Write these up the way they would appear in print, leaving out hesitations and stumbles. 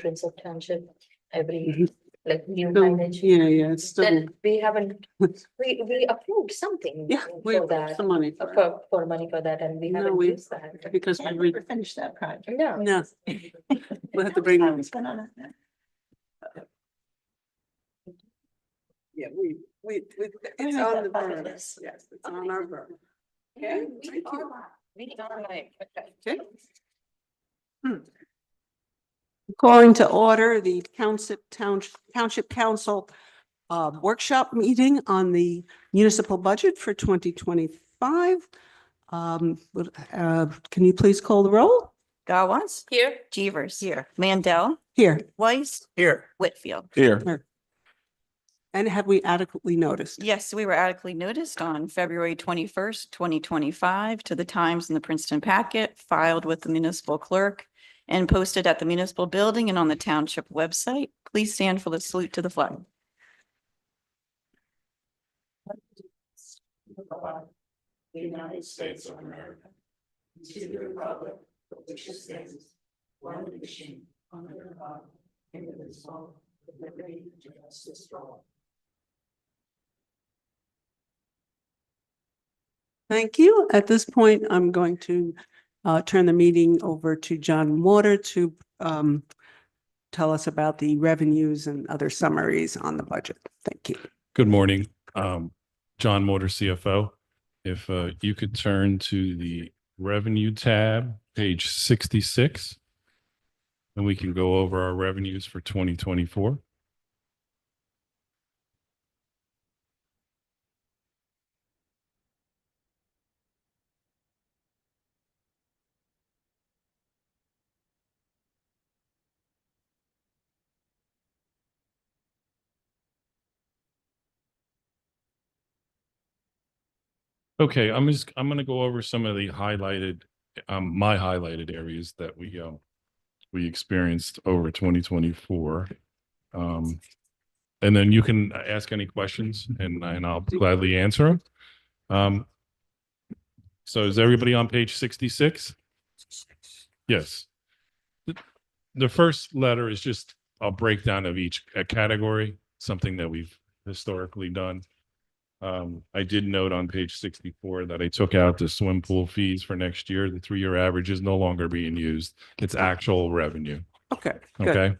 Windsor Township, every Mhm. like new Still, mileage. yeah, it's still, Then we haven't, we approved something. yeah, we for have that, some money for it. for money for that, and we No, haven't we- used that. Because Yeah, we, never finished that project. No. no, we'll have to bring, What's going on? yeah, it's on the burner. Yes, it's on our burner. Okay, thank you. We are like, Okay. Calling to order the Township Council workshop meeting on the municipal budget for 2025. Can you please call the roll? Gawaz. Here. Jeevers. Here. Mandel. Here. Weiss. Here. Whitfield. Here. And have we adequately noticed? Yes, we were adequately noticed on February 21st, 2025 to the Times and the Princeton Packet, filed with the municipal clerk and posted at the municipal building and on the township website. Please stand for the salute to the flag. The United States of America. To the republic for which it stands, one nation, under God, indivisible, with liberty and justice for all. Thank you. At this point, I'm going to turn the meeting over to John Water to tell us about the revenues and other summaries on the budget. Thank you. Good morning, John Motor, CFO. If you could turn to the revenue tab, page 66, and we can go over our revenues for 2024. Okay, I'm going to go over some of the highlighted, my highlighted areas that we experienced over 2024. And then you can ask any questions and I'll gladly answer them. So is everybody on page 66? Yes. The first letter is just a breakdown of each category, something that we've historically done. I did note on page 64 that I took out the swim pool fees for next year. The 3-year average is no longer being used. It's actual revenue. Okay. Good. Okay.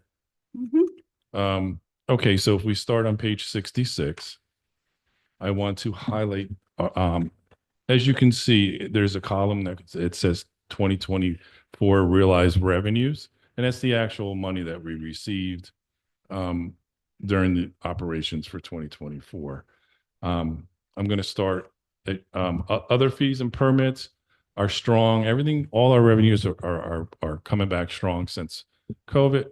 Mhm. Okay. So if we start on page 66, I want to highlight, as you can see, there's a column that it says 2024 realized revenues, and that's the actual money that we received during the operations for 2024. I'm going to start at, other fees and permits are strong. Everything, all our revenues are coming back strong since COVID.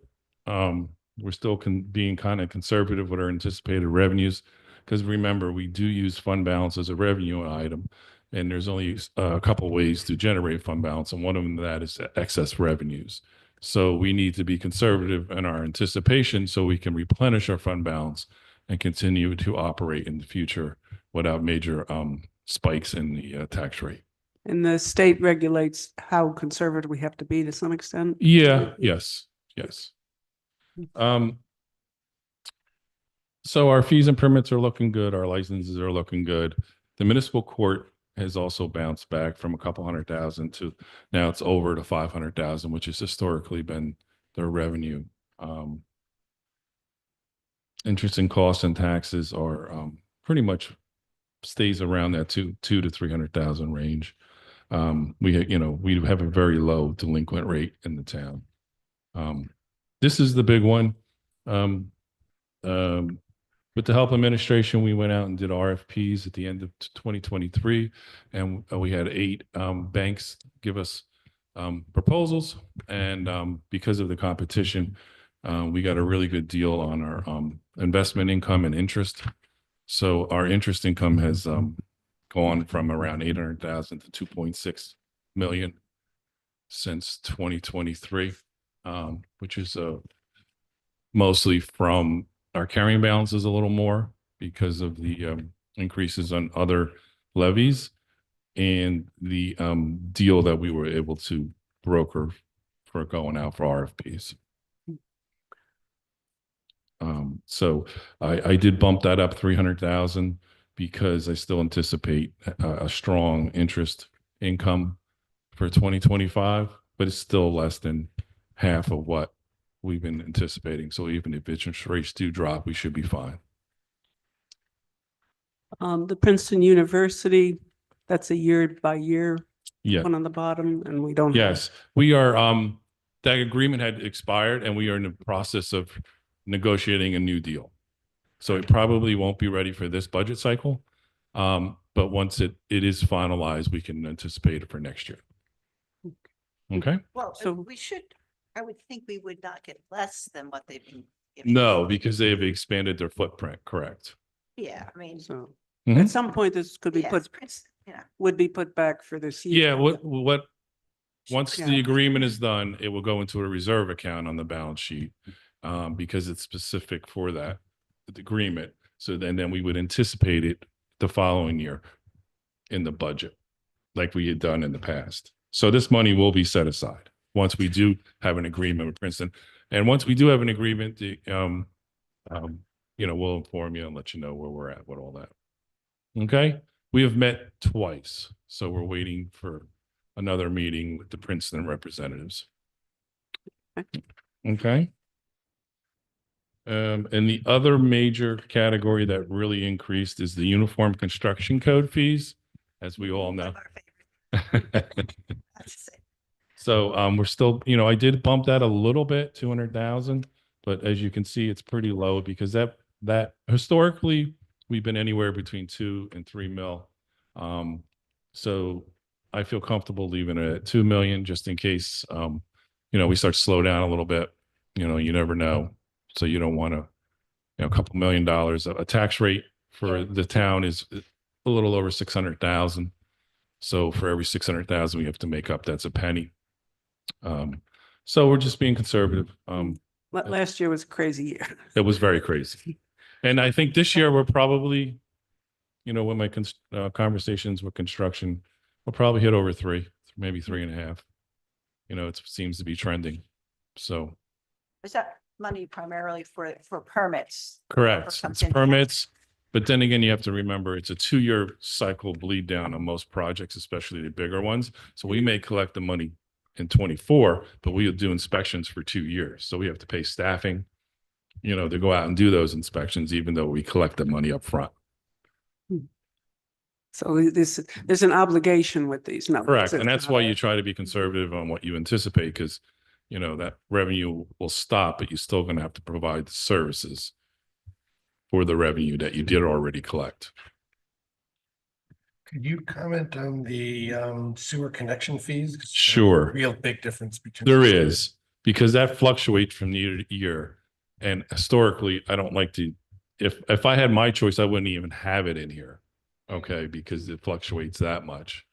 We're still being kind of conservative with our anticipated revenues because remember, we do use fund balance as a revenue item, and there's only a couple ways to generate fund balance, and one of them that is excess revenues. So we need to be conservative in our anticipation so we can replenish our fund balance and continue to operate in the future without major spikes in the tax rate. And the state regulates how conservative we have to be to some extent. Yeah, yes. So our fees and permits are looking good. Our licenses are looking good. The municipal court has also bounced back from a couple 100,000 to now it's over to 500,000, which has historically been their revenue. Interest and costs and taxes are pretty much stays around that two to 300,000 range. We have a very low delinquent rate in the town. This is the big one. With the help administration, we went out and did RFPs at the end of 2023, and we had 8 banks give us proposals. And because of the competition, we got a really good deal on our investment income and interest. So our interest income has gone from around 800,000 to 2.6 million since 2023, which is mostly from our carrying balances a little more because of the increases on other levies and the deal that we were able to broker for going out for RFPs. So I did bump that up 300,000 because I still anticipate a strong interest income for 2025, but it's still less than half of what we've been anticipating. So even if interest rates do drop, we should be fine. The Princeton University, that's a year by year Yeah. one on the bottom, and we don't. Yes, we are, that agreement had expired and we are in the process of negotiating a new deal. So it probably won't be ready for this budget cycle. But once it is finalized, we can anticipate it for next year. Okay? Well, So- we should, I would think we would not get less than what they've been giving. No, us. because they have expanded their footprint, correct? Yeah, I mean. So Mhm. at some point, this could be yes, put, Princeton, yeah. would be put back for this year. Yeah, once the Yeah. agreement is done, it will go into a reserve account on the balance sheet, because it's specific for that agreement. So then we would anticipate it the following year in the budget, like we had done in the past. So this money will be set aside once we do have an agreement with Princeton. And once we do have an agreement, we'll inform you and let you know where we're at with all that. Okay, we have met twice, so we're waiting for another meeting with the Princeton representatives. Okay. And the other major category that really increased is the Uniform Construction Code fees, as we all know. One of our favorite, that's the same. So we're still, I did bump that a little bit, 200,000, but as you can see, it's pretty low because that historically we've been anywhere between 2 and 3 mil. So I feel comfortable leaving it at 2 million just in case we start to slow down a little bit. You never know. So you don't want to, a couple $1 million. A tax rate for the town is a little over 600,000. So for every 600,000 we have to make up, that's a penny. So we're just being conservative. Last year was a crazy year. It was very crazy. And I think this year we're probably, with my conversations with construction, we'll probably hit over 3, maybe 3.5. It seems to be trending. So. Is that money primarily for permits? Correct. comes It's in. permits. But then again, you have to remember it's a 2-year cycle bleed down on most projects, especially the bigger ones. So we may collect the money in 24, but we'll do inspections for 2 years. So we have to pay staffing, to go out and do those inspections, even though we collect the money up front. So there's an obligation with these numbers. Correct. And It's that's not why a- you try to be conservative on what you anticipate, because, that revenue will stop, but you're still going to have to provide the services for the revenue that you did already collect. Could you comment on the sewer connection fees? 'Cause there's a Sure. Real big difference between. There is, because that fluctuates from year to year. And historically, I don't like to, if I had my choice, I wouldn't even have it in here. Okay, because it fluctuates that much.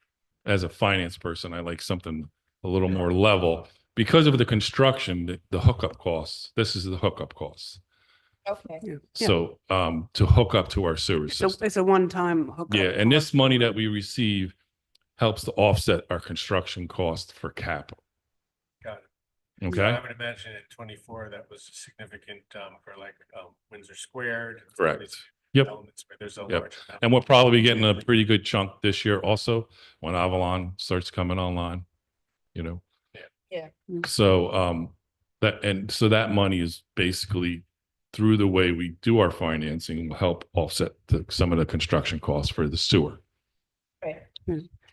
As a finance person, I like something a little more level because of the construction, the hookup costs. This is the hookup costs. Okay. Yeah. So to hook up to our sewer So system. it's a one-time hookup. Yeah, and this cost. money that we receive helps to offset our construction cost for capital. Got it. So Okay, I would imagine at 24, that was significant for like Windsor Squared. correct. Yep. Elements where there's a Yep. large amount. And we're probably getting a pretty good chunk this year also when Avalon starts coming online, Yeah. So so that money is basically through the way we do our financing will help offset some of the construction costs for the sewer. Right.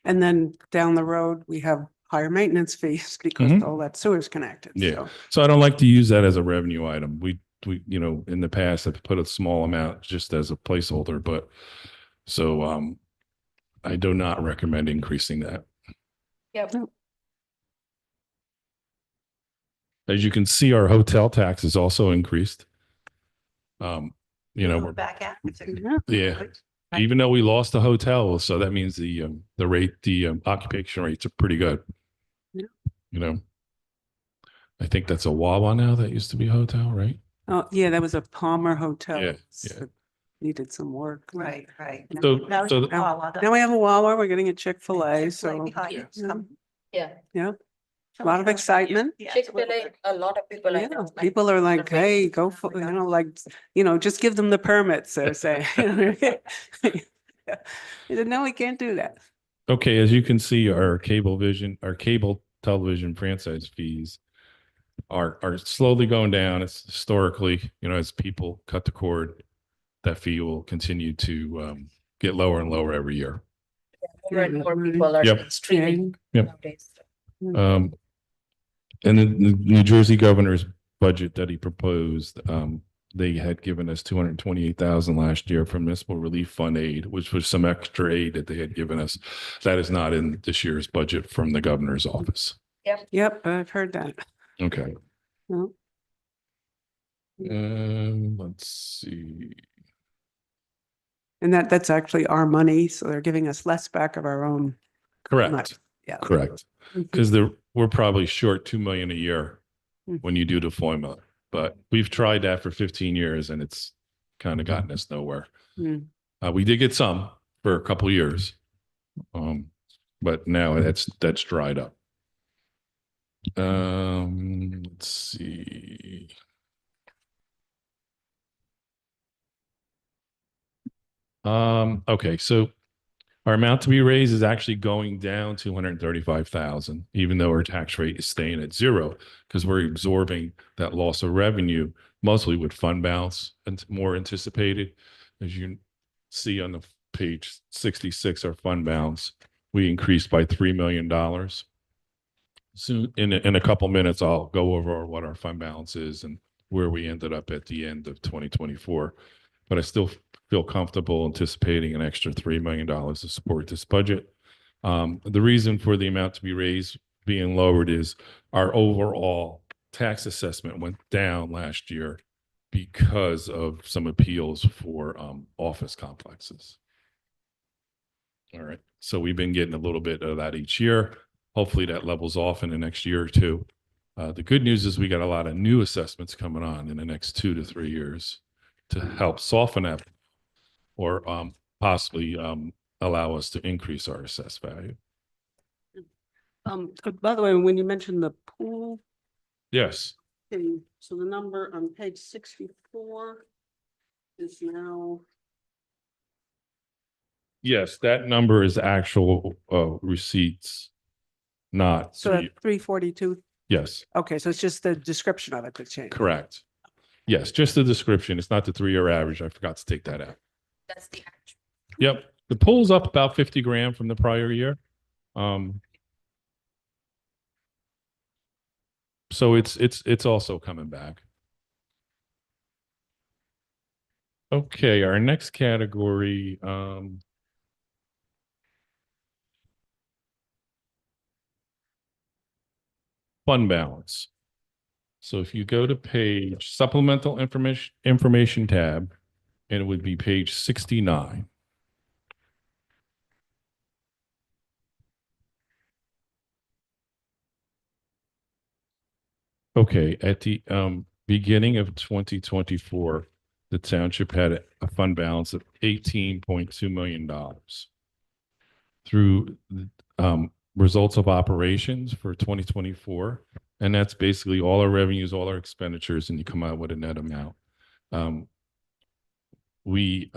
And then down the road, we have higher maintenance fees because Mhm. all that sewer's connected. Yeah. So So I don't like to use that as a revenue item. We, in the past, I've put a small amount just as a placeholder, but so, I do not recommend increasing that. Yep. As you can see, our hotel tax is also increased. Go back out. yeah. Yeah, even though we lost the hotel, so that means the occupation rates are pretty good. Yeah. I think that's a Wawa now. That used to be a hotel, right? Oh, yeah, that was a Palmer Hotel. Yeah, that Needed some work. Right, right. So, Now so Wawa, Now we have a Wawa, we're getting a Chick-fil-A, Chick-fil-A so. behind it. Yeah. Yeah. A lot of excitement. Yeah. Chick-fil-A, a lot of people I Yeah, know. people are like, the hey, ratings. go for, like, just give them the permits, they're saying. He said, no, we can't do that. Okay, as you can see, our cable television franchise fees are slowly going down. It's historically, as people cut the cord, that fee will continue to get lower and lower every year. More and more Right. people are Yep. streaming Yep. nowadays. Um, and the New Jersey governor's budget that he proposed, they had given us 228,000 last year from municipal relief fund aid, which was some extra aid that they had given us. That is not in this year's budget from the governor's office. Yep, I've heard that. Okay. Well, Let's see. and that's actually our money, so they're giving us less back of our own Correct. money. Yeah. Correct. Mhm. Because we're probably short 2 million a year when you do the formula, but we've tried that for 15 years and it's kind of gotten us nowhere. Mm. We did get some for a couple years, but now that's dried up. Let's see. Okay, so our amount to be raised is actually going down 235,000, even though our tax rate is staying at 0, because we're absorbing that loss of revenue, mostly with fund balance and more anticipated. As you see on the page 66, our fund balance, we increased by $3 million. Soon, in a couple minutes, I'll go over what our fund balance is and where we ended up at the end of 2024. But I still feel comfortable anticipating an extra $3 million to support this budget. The reason for the amount to be raised being lowered is our overall tax assessment went down last year because of some appeals for office complexes. All right, so we've been getting a little bit of that each year. Hopefully that levels off in the next year or two. The good news is we got a lot of new assessments coming on in the next 2 to 3 years to help soften that or possibly allow us to increase our assessed value. By the way, when you mentioned the pool, Yes. so the number on page 64 is now. Yes, that number is actual receipts, not. So at 342. Yes, Okay, so it's just the description of it that changed. correct. Yes, just the description. It's not the 3-year average. I forgot to take that out. That's the actual. Yep. The pool's up about 50 grand from the prior year. So it's also coming back. Okay, our next category, fund balance. So if you go to page supplemental information tab, and it would be page 69. Okay, at the beginning of 2024, the township had a fund balance of $18.2 million. Through results of operations for 2024, and that's basically all our revenues, all our expenditures, and you come out with a net amount. We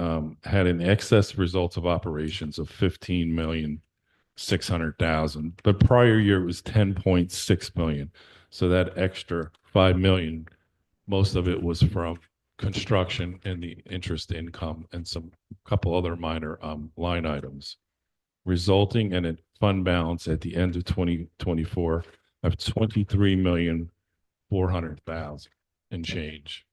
had an excess results of operations of 15,600,000. The prior year was 10.6 million. So that extra 5 million, most of it was from construction and the interest income and some couple other minor line items, resulting in a fund balance at the end of 2024 of 23,400,000 and change.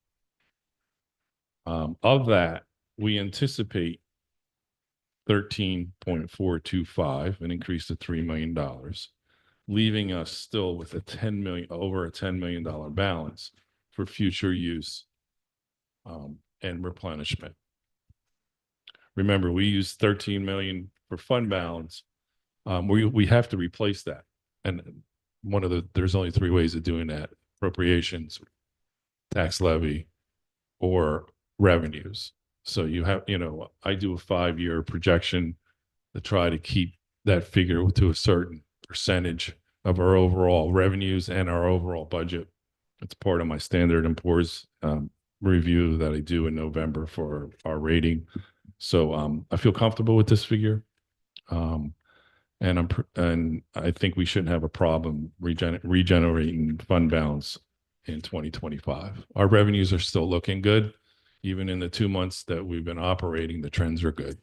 Of that, we anticipate 13.425, an increase of $3 million, leaving us still with over a $10 million balance for future use and replenishment. Remember, we use 13 million for fund balance. We have to replace that. And there's only 3 ways of doing that: appropriations, tax levy, or revenues. So you have, I do a 5-year projection to try to keep that figure to a certain percentage of our overall revenues and our overall budget. It's part of my Standard and Poor's review that I do in November for our rating. So I feel comfortable with this figure. And I think we shouldn't have a problem regenerating fund balance in 2025. Our revenues are still looking good. Even in the 2 months that we've been operating, the trends are good.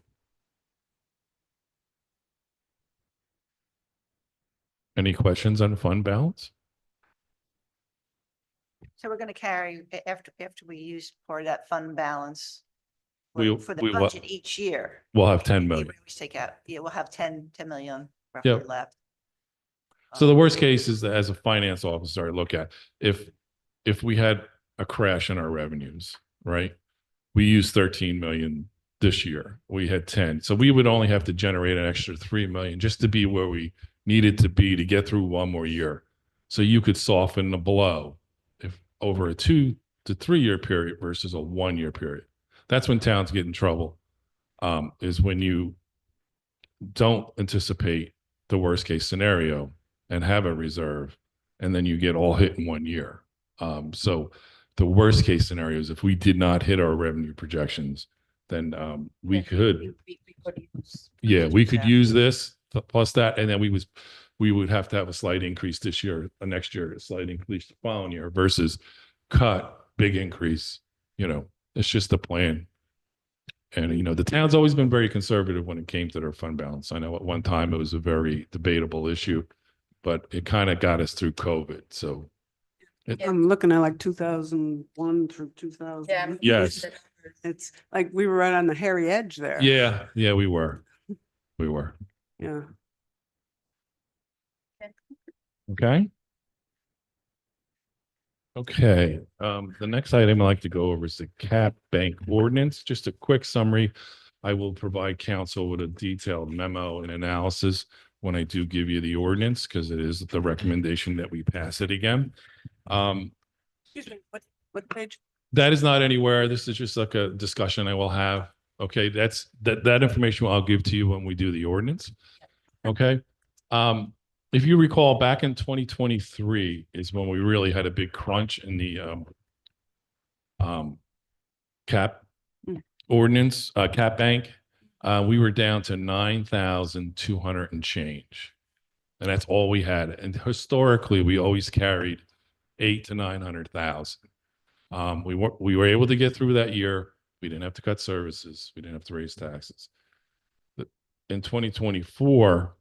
Any questions on fund balance? So we're gonna carry, after we use part of that fund balance We'll- for the we will- budget each year. We'll have 10 we million. always take out, yeah, we'll have 10 million roughly Yep. left. So the worst case is that as a finance officer, I look at if we had a crash in our revenues, right? We used 13 million this year. We had 10. So we would only have to generate an extra 3 million just to be where we needed to be to get through one more year. So you could soften the blow if over a 2 to 3 year period versus a 1 year period. That's when towns get in trouble, is when you don't anticipate the worst case scenario and have a reserve, and then you get all hit in 1 year. So the worst case scenario is if we did not hit our revenue projections, then we could, We could use. yeah, we could Yeah. use this plus that, and then we would have to have a slight increase this year, next year, a slight increase the following year versus cut, big increase. It's just the plan. And, the town's always been very conservative when it came to their fund balance. I know at one time it was a very debatable issue, but it kind of got us through COVID. So I'm looking at like 2001 through 2000. Yeah. I'm Yes. the numbers. It's like we were right on the hairy edge there. yeah, we were. Yeah. Okay. Okay. The next item I'd like to go over is the cap bank ordinance. Just a quick summary. I will provide council with a detailed memo and analysis when I do give you the ordinance, because it is the recommendation that we pass it again. Excuse me, what page? That is not anywhere. This is just like a discussion I will have. Okay, that information I'll give to you when we do the ordinance. Okay. If you recall, back in 2023 is when we really had a big crunch in the cap ordinance, cap bank. We were down to 9,200 and change. And that's all we had. And historically, we always carried 800 to 900,000. We were able to get through that year. We didn't have to cut services. We didn't have to raise taxes. But in 2024,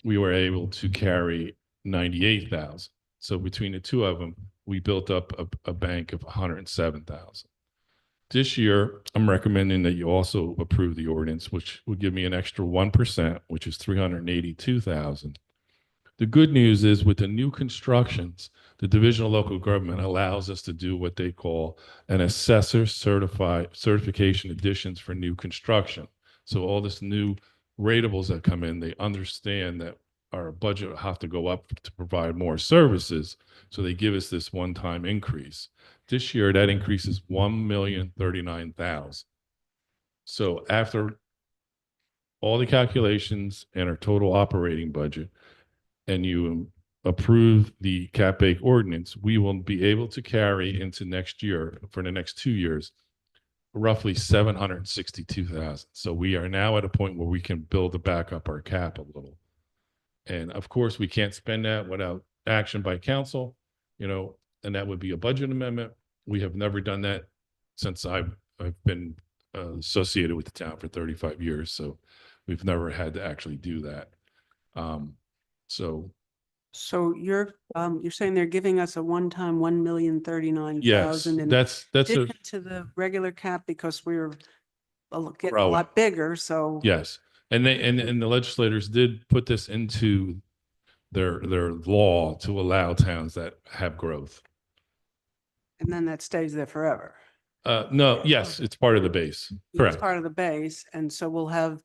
we were able to carry 98,000. So between the two of them, we built up a bank of 107,000. This year, I'm recommending that you also approve the ordinance, which would give me an extra 1%, which is 382,000. The good news is with the new constructions, the Division of Local Government allows us to do what they call an assessor certification additions for new construction. So all this new ratables that come in, they understand that our budget will have to go up to provide more services. So they give us this one-time increase. This year, that increase is 1,039,000. So after all the calculations and our total operating budget, and you approve the cap bank ordinance, we will be able to carry into next year, for the next 2 years, roughly 762,000. So we are now at a point where we can build back up our cap a little. And of course, we can't spend that without action by council, and that would be a budget amendment. We have never done that since I've been associated with the town for 35 years. So we've never had to actually do that. So you're saying they're giving us a one-time 1,039,000 yes, in that's addition to the regular cap because we're getting a Growing. lot bigger, so. yes. And the legislators did put this into their law to allow towns that have growth. And then that stays there forever. No, yes, it's part of the base. It's Correct. part of the base, and so we'll have,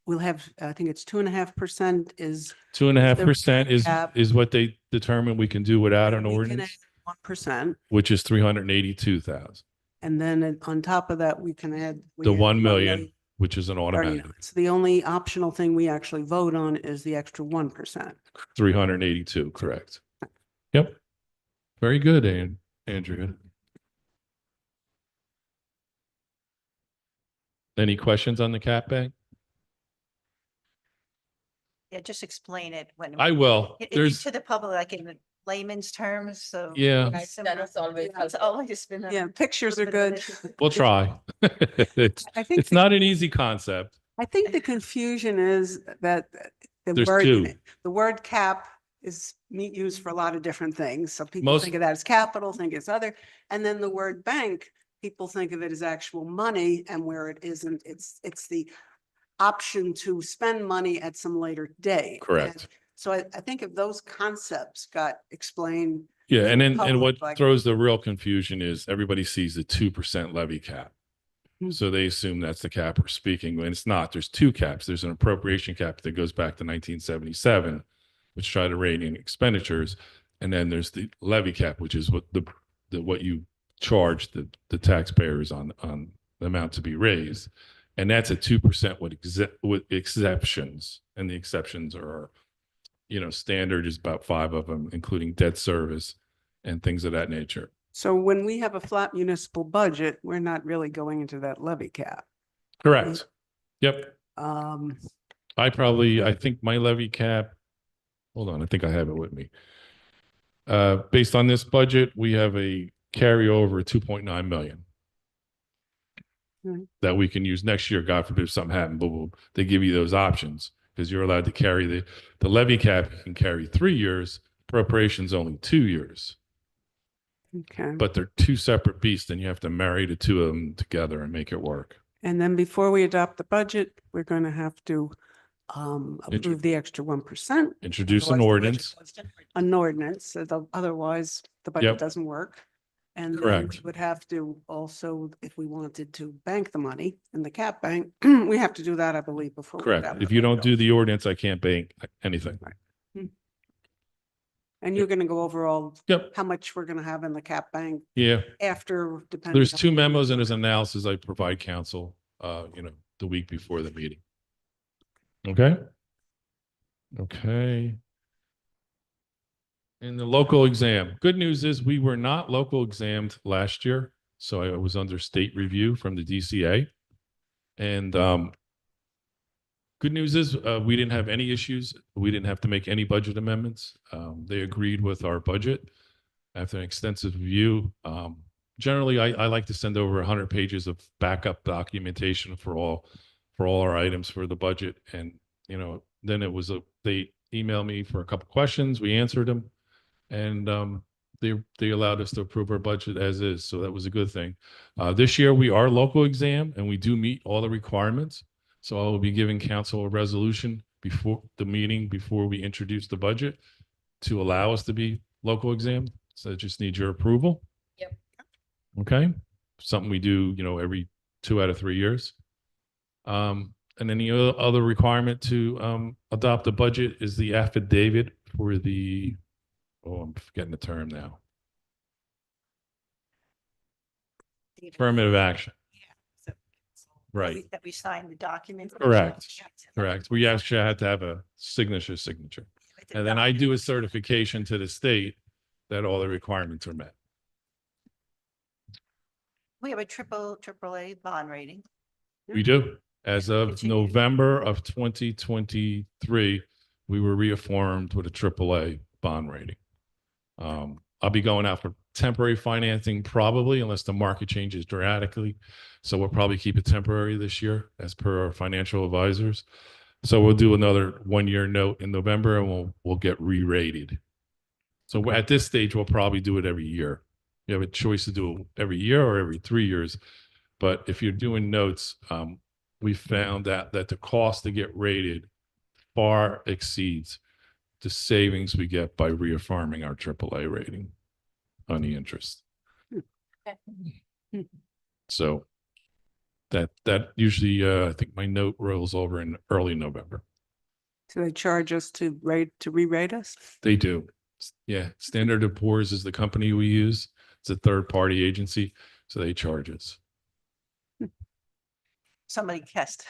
I think it's 2.5% is. 2.5% cap. is what they determine we can do without an ordinance, 1%, which is 382,000. and then on top of that, we can add. we The add 1 million. which is an Or, you automatic, know, it's the only optional thing we actually vote on is the extra 1%. 382, correct. Yep. Very good, Andrea. Any questions on the cap bank? Yeah, just explain it when. I will. There's, To the public, like in layman's terms, so. yeah, Right, that is always It's always been. Yeah, pictures are good. we'll try. It's, I think it's not an easy concept. I think the confusion is that the There's word, two. the word cap is used for a lot of different things. So people Most- think of that as capital, think it's other. And then the word bank, people think of it as actual money, and where it isn't, it's the option to spend money at some later date. Correct. And so I think if those concepts got explained. Yeah, and then, and public, what like- throws the real confusion is everybody sees the 2% levy cap. Hmm. So they assume that's the cap we're speaking, when it's not. There's two caps. There's an appropriation cap that goes back to 1977, which try to rein in expenditures. And then there's the levy cap, which is what what you charge the taxpayers on the amount to be raised. And that's at 2% with exceptions. And the exceptions are, you know, standard is about 5 of them, including debt service and things of that nature. So when we have a flat municipal budget, we're not really going into that levy cap. Correct. Yep. Um, I think my levy cap, hold on, I think I have it with me. Based on this budget, we have a carryover of 2.9 million. Mhm. That we can use next year, God forbid if something happened, but they give you those options because you're allowed to carry the levy cap can carry 3 years, appropriations only 2 years. okay. But they're two separate beasts and you have to marry the two of them together and make it work. And then before we adopt the budget, we're going to have to Intro- approve the extra 1%. Introduce an Otherwise, the ordinance. An ordinance, otherwise the budget Yep. doesn't work. And then we Correct. would have to also, if we wanted to bank the money in the cap bank, we have to do that, I believe, before. we Correct. adopt If the you don't budget. do the ordinance, I can't bank anything. And you're going to go over all, Yep. how much we're going to have in the cap bank Yeah. after, depending. There's on- 2 memos and there's analysis I provide council, you know, the week before the meeting. Okay? Okay. In the local exam, good news is we were not local examined last year. So I was under state review from the DCA. And good news is we didn't have any issues. We didn't have to make any budget amendments. They agreed with our budget after an extensive review. Generally, I like to send over 100 pages of backup documentation for all our items for the budget. And, you know, then they emailed me for a couple questions. We answered them. And they allowed us to approve our budget as is. So that was a good thing. This year, we are local exam and we do meet all the requirements. So I will be giving council a resolution before the meeting, before we introduce the budget to allow us to be local exam. So I just need your approval. Yep. Okay. Something we do, you know, every 2 out of 3 years. And then the other requirement to adopt the budget is the affidavit for the, I'm forgetting the term now. Affirmative action. Right. That we signed the document. Correct. Correct. We actually had to have a signature. And then I do a certification to the state that all the requirements are met. We have a AAA bond rating. We do. As of Continue. November of 2023, we were reaffirmed with a AAA bond rating. I'll be going out for temporary financing probably unless the market changes dramatically. So we'll probably keep it temporary this year as per our financial advisors. So we'll do another 1-year note in November and we'll get re-rated. So at this stage, we'll probably do it every year. You have a choice to do it every year or every 3 years. But if you're doing notes, we found that the cost to get rated far exceeds the savings we get by reaffirming our AAA rating on the interest. So that usually, I think my note rolls over in early November. Do they charge us to re-rate us? They do. Yeah. Standard & Poor's is the company we use. It's a third-party agency, so they charge us. somebody has to.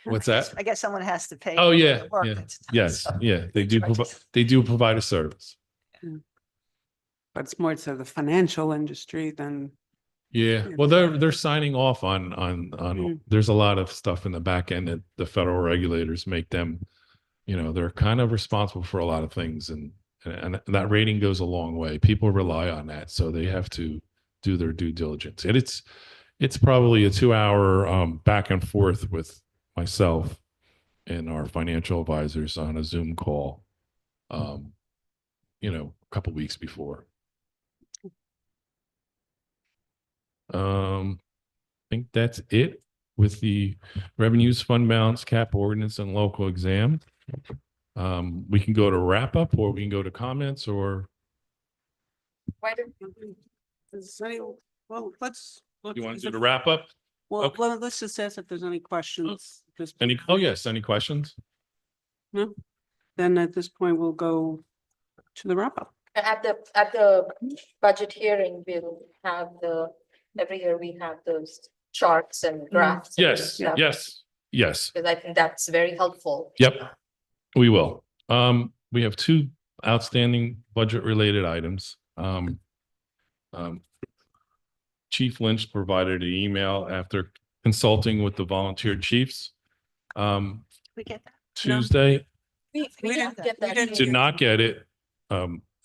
What's that? I guess someone has to pay. Oh, for yeah, the work yeah. that's done, Yes, so yeah, they do, choices. they do provide a service. But it's more to the financial industry than, Yeah, Yeah. well, they're signing off on, Mm. there's a lot of stuff in the back end that the federal regulators make them, they're kind of responsible for a lot of things, and that rating goes a long way. People rely on that, so they have to do their due diligence. And it's probably a 2-hour back and forth with myself and our financial advisors on a Zoom call, a couple weeks before. I think that's it with the revenues, fund balance, cap ordinance, and local exam. We can go to wrap up, or we can go to comments, or Why don't is any, well, let's. you want to do the wrap up? Well, Okay. well, let's just ask if there's any questions. Yes, any questions? No? Then at this point, we'll go to the wrap up. at the budget hearing, we'll have every year we have those charts and graphs. and Yes, stuff, yes. Because I think that's very helpful. Yep, we will. We have 2 outstanding budget-related items. Chief Lynch provided an email after consulting with the volunteer chiefs. We get that. Tuesday, We We didn't didn't- get we that. didn't did not get it.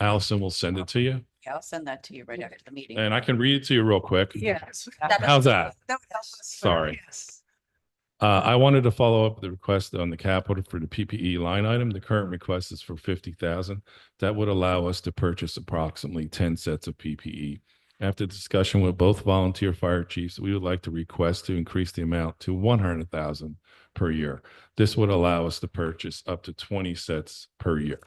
Allison will send it to you, Yeah, I'll send that to you right after the meeting. and I can read it to you real quick. Yes. How's that? That would help us. Sorry. Yes. I wanted to follow up the request on the capital for the PPE line item. The current request is for 50,000. That would allow us to purchase approximately 10 sets of PPE. After discussion with both volunteer fire chiefs, we would like to request to increase the amount to 100,000 per year. This would allow us to purchase up to 20 sets per year.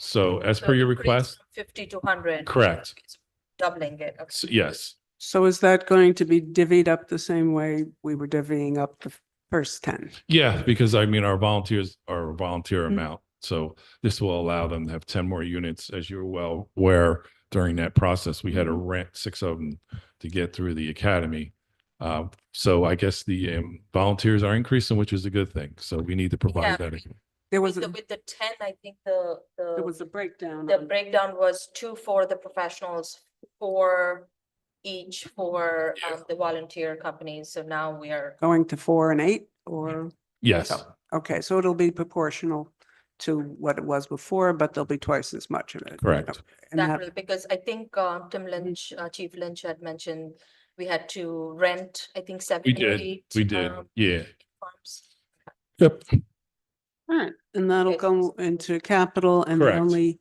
So as per your increase request, from 50 to 100. correct. Doubling it. Okay. Yes, So is that going to be divvied up the same way we were divvying up the first 10? yeah, because I mean, our volunteers are a volunteer Mhm. amount. So this will allow them to have 10 more units, as you're well aware. During that process, we had to rent 6 of them to get through the academy. So I guess the volunteers are increasing, which is a good thing. So we need to Yeah, provide that. There With was, the, with the 10, I think there was a breakdown. the on- breakdown was 2 for the professionals, 4 each for the volunteer companies. So now we are, Going to 4 and 8 or, Yes, okay, so it'll be proportional to what it was before, but there'll be twice as much of it. correct. Okay. And that, will because I think Tim Lynch, Chief Lynch had mentioned we had to rent, I think 7 We or did, 8. we did. Yeah. farms. Yep. all right, and that'll Okay. go into capital and the Correct. only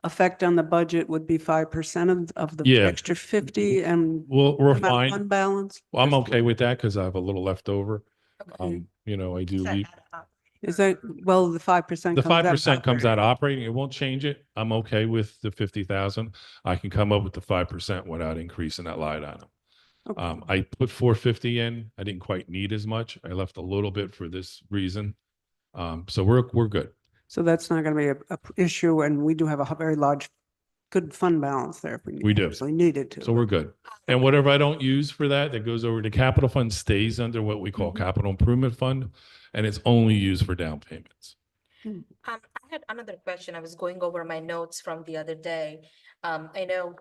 effect on the budget would be 5% of the Yeah. extra 50 and We're amount of fine. fund balance. Well, I'm okay with that because I have a little left over. Okay. I do Is that leave. out of- Is that, well, the 5%. The comes out of 5% comes out operating. operating. It won't change it. I'm okay with the 50,000. I can come up with the 5% without increasing that line item. Okay. I put 450 in. I didn't quite need as much. I left a little bit for this reason. So we're good. So that's not going to be a issue, and we do have a very large, good fund balance there if We do. actually needed to. So we're good. And whatever I don't use for that goes over to capital fund stays under what we call capital improvement fund. And it's only used for down payments. I had another question. I was going over my notes from the other day. I know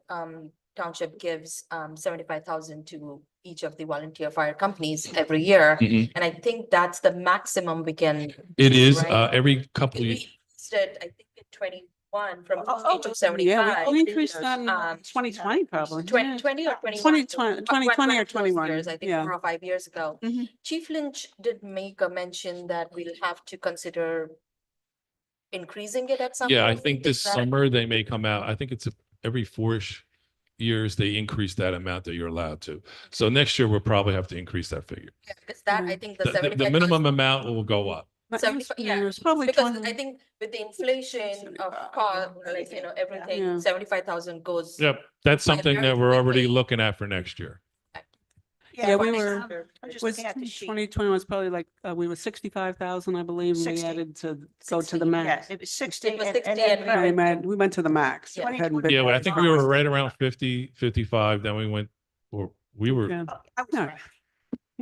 Township gives 75,000 to each of the volunteer fire companies every year. And I think that's the maximum we can. It is Right. every couple of We years. increased it, I think in 21 from Oh, 50 to Yeah, 75. we increased that in Um, 2020 probably. 20 or 21. 2020 2020 or One of those 21, years, I think yeah. 4 or 5 years ago. Mhm. Chief Lynch did make a mention that we'll have to consider increasing it at some point. Yeah, I think this Is that- summer they may come out. I think it's every 4-ish years they increase that amount that you're allowed to. So next year we'll probably have to increase that figure. Yeah, because that, I think the The 75,000. minimum amount will go up. But 75 yeah, it's probably Because 20. I think with the inflation of cost, like, Yeah. everything, 75,000 goes. Yep, that's By something very that we're already quickly. looking at for next year. Yeah, we But were- I'm just Was looking at the sheet. 2020 was probably like, we were 65,000, I believe, and we 60. added to go to 60, the yeah, max. it was 60. It was and 60 then and we We went- went to the max. Yeah. It hadn't been- Yeah, I think we were right around 50, 55, then we went, or we were, Yeah. I was No. right.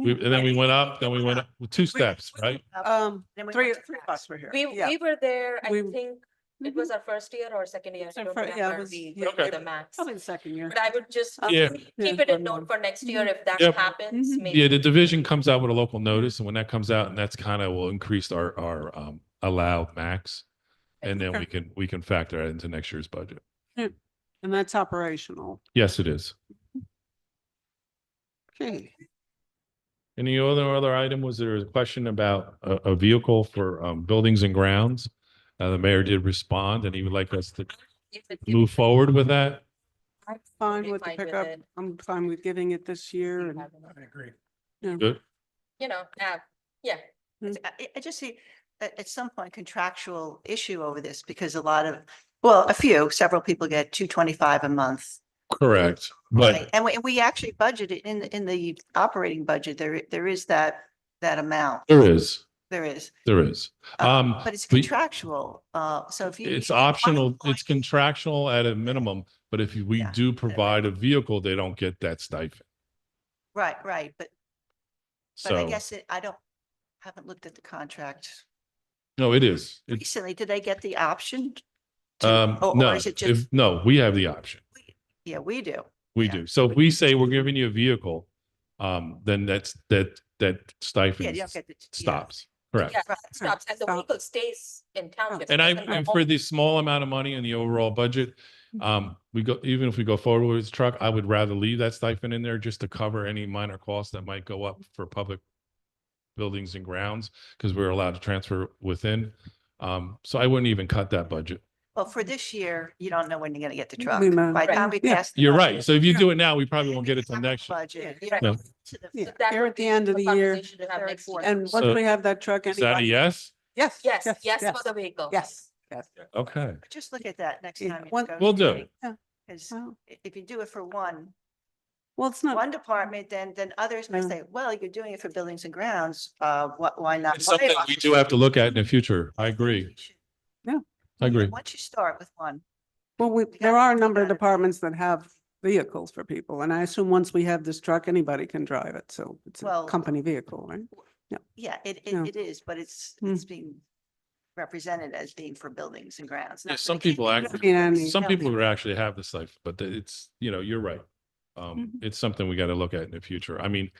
And then we went up, then we went up with two steps, right? Then we Three went to of that. us were here. We, Yeah. we were there, I We- think it was our first year or second year. It's I our don't fir- yeah, it remember. was- We yeah. went to Okay. the max. Probably the second year. But I would just Yeah. keep it in note for next year if that Yep. happens, Mhm. maybe. Yeah, the division comes out with a local notice, and when that comes out, and that's kind of will increase our allowed max. And then we can factor that into next year's budget. And that's operational. Yes, it is. Okay. Any other item? Was there a question about a vehicle for buildings and grounds? The mayor did respond, and he would like us to If it- move forward with that. I'm Fine totally with the fine pickup. it. I'm fine with giving it this year and. I agree. Good. You know, yeah, I just see at some point contractual issue over this because well, several people get 225 a month. Correct. But Right? And we actually budgeted in the operating budget, there is that amount. there is. There is. But it's we- contractual. So if you. It's you want optional, to- it's contractual at a minimum, but if we Yeah. do provide a vehicle, they don't get that stipend. Right. But I So, guess haven't looked at the contract no, it is. It, recently. Did they get the option? Or no, is it just, no, we have the option. yeah, we do. We Yeah. do. So if we say we're giving you a vehicle, then that Yeah, stipend you don't get the. yeah. stops. Correct. yeah, Right. it stops and the Stop. vehicle stays in township. And It doesn't go and home. for the small amount of money in the overall budget, even if we go forward with this truck, I would rather leave that stipend in there just to cover any minor costs that might go up for public buildings and grounds, because we're allowed to transfer within. So I wouldn't even cut that budget. Well, for this year, you don't know when you're gonna get the truck. We know. By the time we Yeah. pass. the You're right. budget, So if you Yeah. do it now, we probably won't get it till capital next year. Budget. you Right. know, Yeah. to the- Yeah. That Here would at the be end of the year. conversation to have Third, next fourth. year. And once So- we have that truck, Is that a anybody? yes? Yes. Yes, for the vehicle. Yes. Okay. Just look at that next Yeah, time. one- We'll do. Because Well, if you do it for one it's not, department, then others might Yeah. say, well, you're doing it for buildings and grounds. Why not? It's something we do have to look at in the future. I agree. I agree. Once you start with one. well, there are a number of departments that have vehicles for people. And I assume once we have this truck, anybody can drive it. So it's a Well- company vehicle, right? Yeah, it Yeah. is, but it's Hmm. being represented as being for buildings and grounds. Yeah, not- some it can't people be act- for Yeah, I buildings mean- and Some grounds. people would actually have the stipend, but it's, you're right. Mhm. It's something we got to look at in the future. I mean,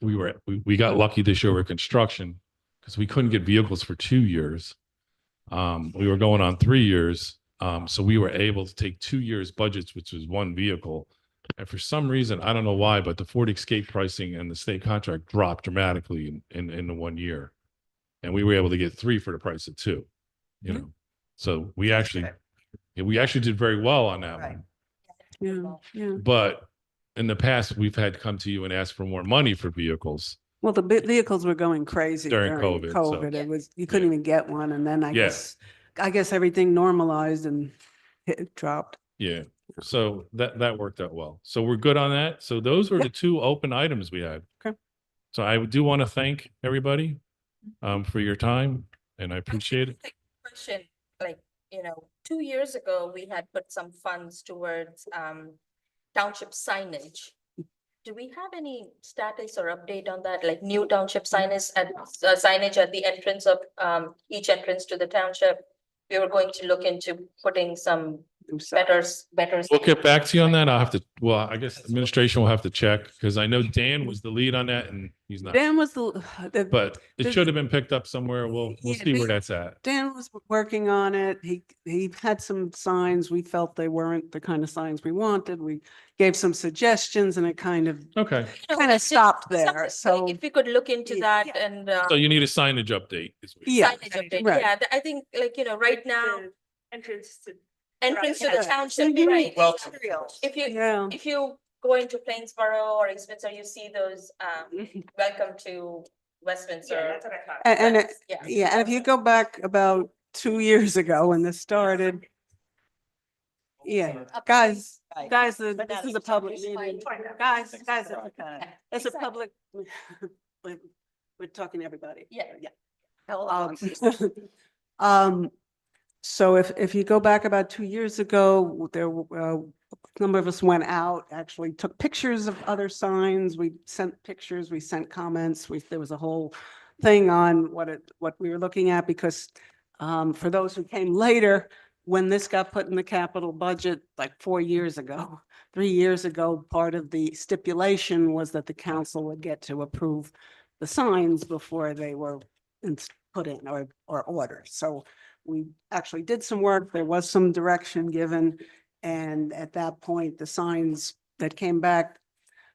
we got lucky this year with construction because we couldn't get vehicles for 2 years. We were going on 3 years. So we were able to take 2 years budgets, which was one vehicle. And for some reason, I don't know why, but the Ford Escape pricing and the state contract dropped dramatically in the 1 year. And we were able to get 3 for the price of 2, So we actually did very well on that Right. one. Yeah. But in the past, we've had to come to you and ask for more money for vehicles. Well, the vehicles were going crazy During during COVID, so- COVID. It was, you couldn't even get one. And then Yeah. I guess everything normalized and it dropped. Yeah. So that worked out well. So we're good on that. So those were Yeah. the 2 open items we had. Okay. So I do want to thank everybody for your time, and I appreciate it. Question, like, 2 years ago, we had put some funds towards township signage. Do we have any status or update on that, like new township signage at the entrance of each entrance to the township? We were going to look into putting some better. We'll get back to you on that. I guess administration will have to check because I know Dan was the lead on that and he's not. Dan was But it the- should have been picked up somewhere. We'll Yeah, see where that's at. Dan was working on it. He had some signs. We felt they weren't the kind of signs we wanted. We gave some suggestions and it kind of Okay. stopped there. So If we could look into Yeah. that and. So you need a signage update. yeah, Signage update. right. Yeah, I think right now, Entrance to. entrance to the Yeah. township, Mhm. right? Welcome. Yeah. If you go into Plainsboro or East Windsor, you see those, welcome to Westminster. And signs. yeah, and if you go back about 2 years ago when this started. Yeah, guys, this is a public meeting. Guys, it's a public. We're talking to everybody. Yeah. How long? Um, So if you go back about 2 years ago, a number of us went out, actually took pictures of other signs. We sent pictures, we sent comments. There was a whole thing on what we were looking at because for those who came later, when this got put in the capital budget like 4 years ago, 3 years ago, part of the stipulation was that the council would get to approve the signs before they were put in or ordered. So we actually did some work. There was some direction given. And at that point, the signs that came back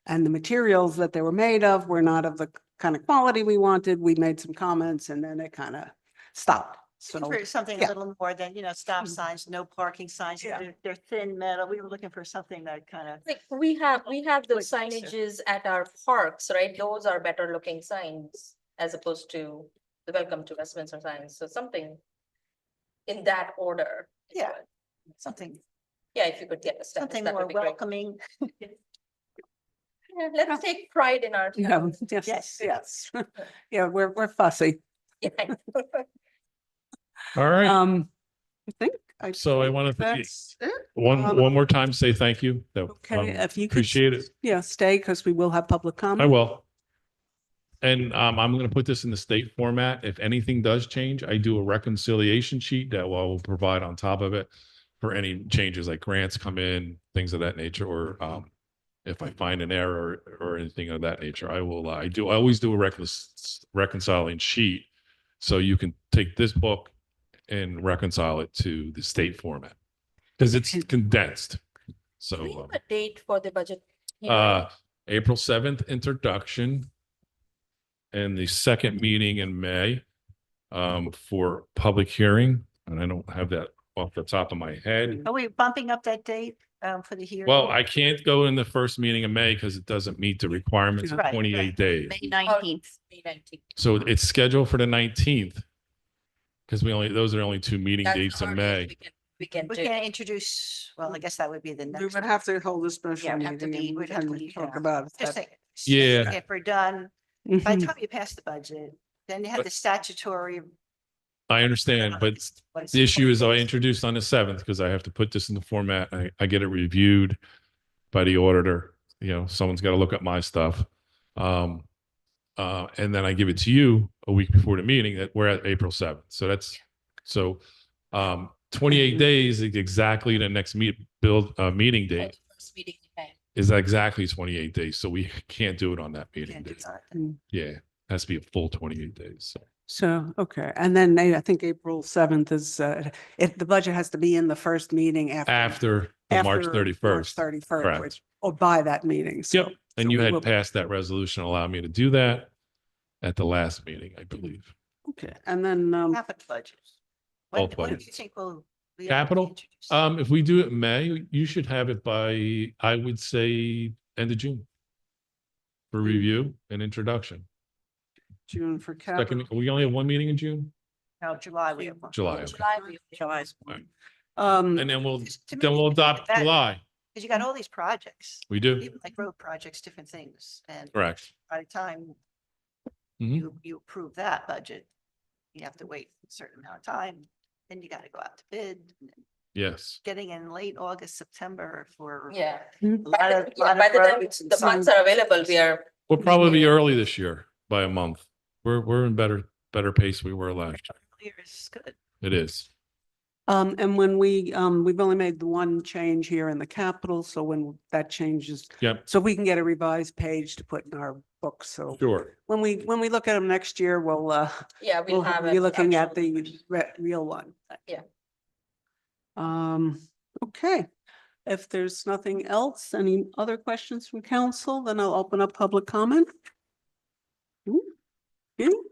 and the materials that they were made of were not of the kind of quality we wanted. We made some comments and then it kind of stopped. So For something a yeah. little more than, stop Mm. signs, no parking signs. Yeah. They're thin metal. We were looking for something that kind of. Like, we have those Like nicer. signages at our parks, right? Those are better looking signs as opposed to the welcome to Westminster signs. So something in that order. is Yeah. what- Something, Yeah, if you could get a step, something that more would be great. welcoming. Yeah, let's take pride in our. Yeah, town. yes, yes. Yeah, we're fussy. Yeah. All right. I think. So I think want to that's it. one Um, more time say thank you. That, Okay, if you could. appreciate it. Yeah, stay because we will have public comment. I will. And I'm going to put this in the state format. If anything does change, I do a reconciliation sheet that I will provide on top of it for any changes like grants come in, things of that nature, or if I find an error or anything of that nature, I will, I always do a reconciling sheet. So you can take this book and reconcile it to the state format because it's condensed. Do we So, have a date for the budget? hearing? April 7th introduction and the second meeting in May for public hearing. And I don't have that off the top of my head. Are we bumping up that date for the hearing? Well, I can't go in the first meeting in May because it doesn't meet the requirements of Right, right. 28 days. May 19th. May 19th. So it's scheduled for the 19th. Because those are only two meeting That's dates the in earliest May. We can We do. can't introduce, well, I guess that would be the We next. would have to hold a special Yeah, it'd have to meeting be- and we we'd have to can leave, talk yeah. about Just that. think, Yeah. if we're done, by the Mhm. time you pass the budget, then you have But- the statutory. I understand, but what is the it, issue is I 20 days? introduced on the 7th because I have to put this in the format. I get it reviewed by the auditor. Someone's got to look at my stuff. And then I give it to you a week before the meeting that we're at April 7th. So 28 days is exactly the next meeting date First meeting in May. is exactly 28 days. So we can't do it on that meeting Can't do date. that. Yeah, it has to be a full 28 days. So. So, okay, and then I think April 7th is, the budget has to be in the first meeting After the March after 31st. 31st, Correct. which, or by that meeting. So- Yep. And so you we had will- passed that resolution, allow me to do that at the last meeting, I believe. Okay, and then, Capital budget. Both When do budgets. you think we'll? be able to Capital? introduce? If we do it in May, you should have it by, I would say, end of June. For review and introduction. June for Second, capital. we only have one meeting in June? No, July we have one. July, okay. July. And then we'll, Just to then me, we'll you can adopt get that- July. Because you got all these projects, We do, even like road projects, different things, and correct. by the time Mhm. you approve that budget, you have to wait a certain amount of time, then you gotta go out to bid. And then Yes, getting in late August, September for. Yeah. A lot of, Yeah, lot by of the time roads and the funds signs. are available, we are. we'll probably be early this year by a month. We're in better pace we were last year. Earlier is good. It is. And when we've only made the one change here in the capital, so when that changes, Yep, so we can get a revised page to put in our books. So sure. when we look at them next year, we'll Yeah, we'll have. be an looking at actual- the real one. Yeah. Okay. If there's nothing else, any other questions from council, then I'll open up public comment. You?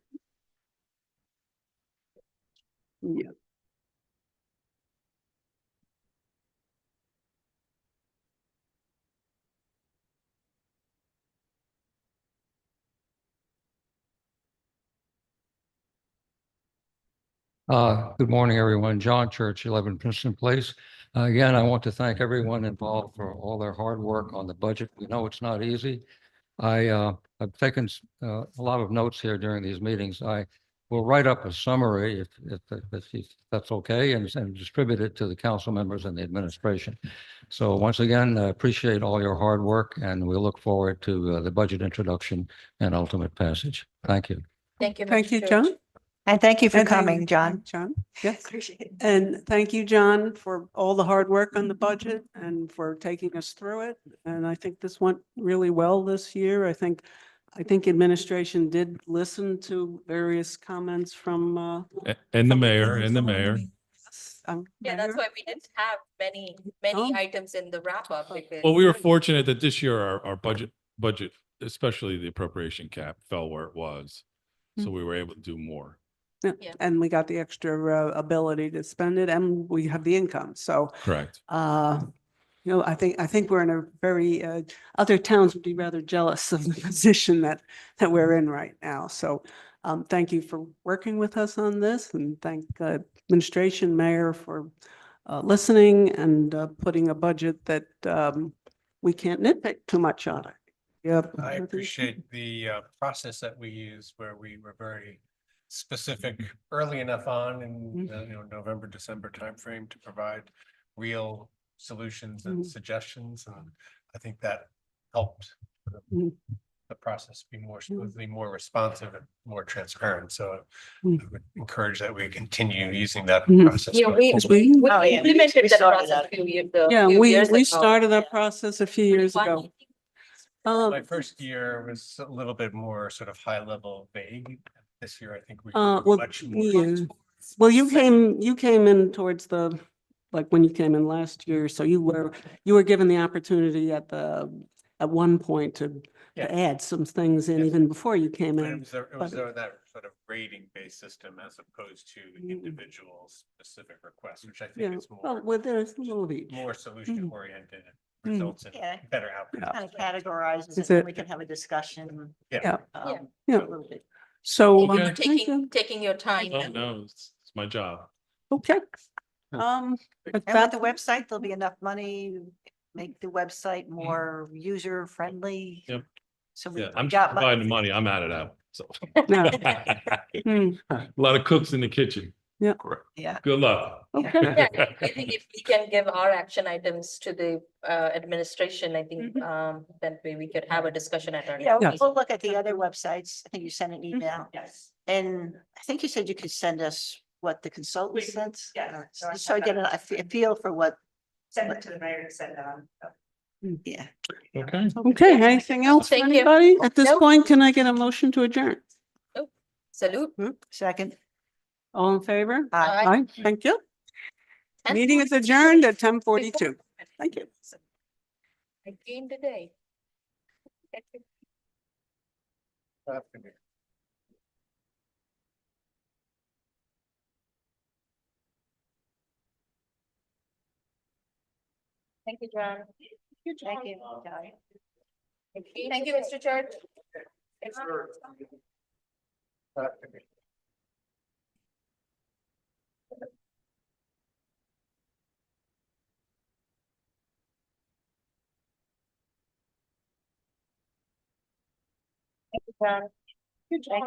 Yeah. Good morning, everyone. John Church, 11 Princeton Place. Again, I want to thank everyone involved for all their hard work on the budget. We know it's not easy. I've taken a lot of notes here during these meetings. I we'll write up a summary if that's okay and distribute it to the council members and the administration. So once again, I appreciate all your hard work and we look forward to the budget introduction and ultimate passage. Thank you. Thank you. Thank Mr. you, Church. John. And thank you for And thank- coming, John. John, yes. Appreciate it. And thank you, John, for all the hard work on the budget and for taking us through it. And I think this went really well this year. I think administration did listen to various comments from And the from mayor, council. and the mayor. Yes, Yeah, that's Mayor. why we didn't have many Oh. items in the wrap up because. Well, we were fortunate that this year our budget, especially the appropriation cap fell where it was. So we were able to do more. Yeah, Yeah. and we got the extra ability to spend it and we have the income. So, Correct. I think we're in a very, other towns would be rather jealous of the position that we're in right now. So, thank you for working with us on this and thank administration, mayor for listening and putting a budget that we can't nitpick too much on it. Yep. I appreciate the process that we use where we were very specific early enough on in November, December timeframe to provide real solutions and suggestions. And I think that helped Mhm. the process be more smoothly, more responsive and more transparent. So Mhm. I would encourage that we continue using that Mhm. process. Yeah, going we forward. we- Oh, yeah. implemented We that started process that. a few years, Yeah, few years we ago. started that Yeah. process a few years One ago. meeting. My Um, first year was a little bit more sort of high level vague. This year, I think we well, much more. yeah. Well, you came in towards like when you came in last year, so you were given the opportunity at one point to Yeah. add some things in Yes. even before you came But in. it was that sort of rating based system as opposed to Mm. individual specific requests, which I Yeah, think is well, more, well, there's a little of each. more solution oriented and Mm. results in Yeah. better outcomes. Yeah. Kind of categorizes Is it, and it- we can have a discussion. Yeah, Yeah. Yeah. A little bit. so. Thank you for Okay. taking your time. Oh, no, it's my job. Okay. With And with that- the website, there'll be enough money, make the website more user friendly. Yep. So we Yeah, I'm got providing the money. I'm out of that. So. No. Hmm, A lot of cooks in the kitchen. Yeah. Correct. Yeah. Good luck. Okay. Yeah, I think if we can give our action items to the administration, I think that way we could have a discussion at our. Yeah, next Yes. meeting. we'll look at the other websites. I think you sent an email. Yes. And I think you said you could send us what the consultant said. Yeah. Just so I get a feel for what, Send it to the mayor to send it on. yeah. Okay. Okay, anything else for Thank you. anybody? At this Nope. point, can I get a motion to adjourn? Salute. Second. All in favor? Aye. Aye, thank you. 10:42. Meeting is adjourned at 10:42. Thank you. I gained a day. Thank you, John. Thank you. Thank you, Mr. Church. Thank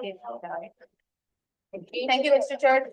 you, John. Thank you. Thank you, Mr. Church.